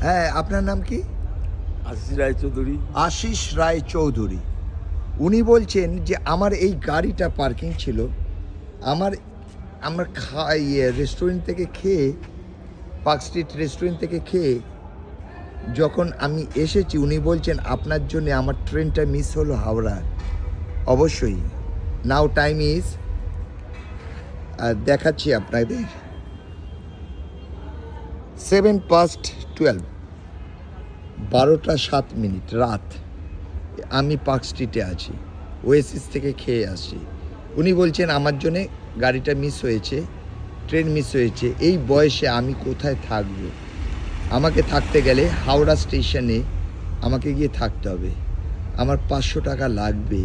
হ্যাঁ, আপনার নাম কি? আশিস রায়চৌধুরী। আশিস রায় চৌধুরী। উনি বলছেন যে আমার এই গাড়িটা পার্কিং ছিল, আমার রেস্টুরেন্ট থেকে খেয়ে, পার্ক স্ট্রিট রেস্টুরেন্ট থেকে খেয়ে যখন আমি এসেছি, উনি বলছেন আপনার জন্য আমার ট্রেনটা মিস হলো হাওড়া। অবশ্যই নাও টাইম ইজ, দেখাচ্ছি আপনাদের 7:12, 12:07 রাত। আমি পার্ক স্ট্রিটে আছি, ওয়েসিস থেকে খেয়ে আসি। উনি বলছেন আমার জন্যে গাড়িটা মিস হয়েছে, ট্রেন মিস হয়েছে। এই বয়সে আমি কোথায় থাকবো? আমাকে থাকতে গেলে হাওড়া স্টেশনে আমাকে গিয়ে থাকতে হবে। আমার 500 টাকা লাগবে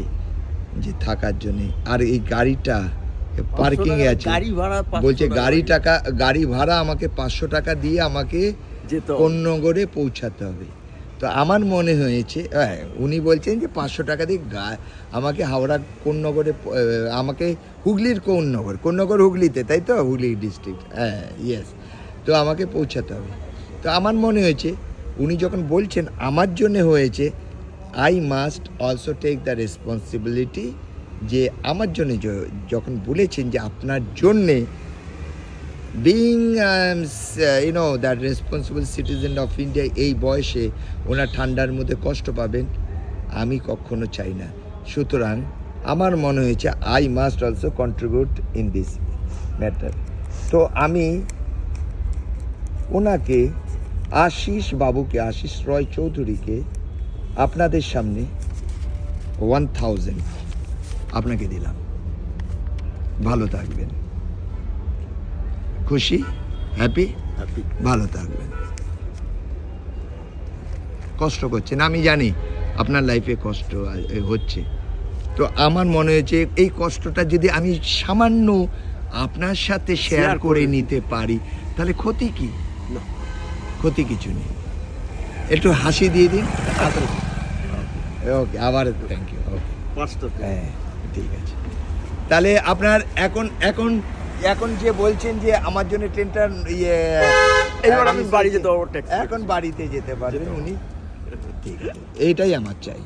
যে থাকার জন্যে। আর এই গাড়িটা পার্কিংয়ে আছে, বলছে গাড়ি ভাড়া আমাকে 500 টাকা দিয়ে আমাকে কোন্নগরে পৌঁছাতে হবে। তো আমার মনে হয়েছে, উনি বলছেন যে 500 টাকা দিয়ে আমাকে হাওড়া কোন্নগরে, আমাকে হুগলির কোন্নগর হুগলিতে, তাই তো? হুগলি ডিস্ট্রিক্ট, হ্যাঁ, ইয়েস। তো আমাকে পৌঁছাতে হবে। তো আমার মনে হয়েছে উনি যখন বলছেন আমার জন্যে হয়েছে, I must also take the responsibility, যে আমার জন্যে যখন বলেছেন যে আপনার জন্যে, being the responsible citizen of India, এই বয়সে ওনার ঠান্ডার মধ্যে কষ্ট পাবেন আমি কখনো চাই না। সুতরাং আমার মনে হয়েছে I must also contribute in this matter. তো আমি ওনাকে, আশিস রয় চৌধুরীকে আপনাদের সামনে 1000 আপনাকে দিলাম। ভালো থাকবেন, খুশি, হ্যাপি, ভালো থাকবেন। কষ্ট করছেন, আমি জানি আপনার লাইফে কষ্ট হচ্ছে। তো আমার মনে হয়েছে এই কষ্টটা যদি আমি সামান্য আপনার সাথে শেয়ার করে নিতে পারি, তাহলে ক্ষতি কি? ক্ষতি কিছু নেই। একটু হাসি দিয়ে দিন। ওকে, আবার থ্যাংক ইউ। ওকে, হ্যাঁ, ঠিক আছে। তাহলে আপনার এখন যে বলছেন যে আমার জন্য ট্রেনটা এবার আমি বাড়ি যেতে পারবো, এখন বাড়িতে যেতে পারবেন উনি, ঠিক আছে, এইটাই আমার চাই।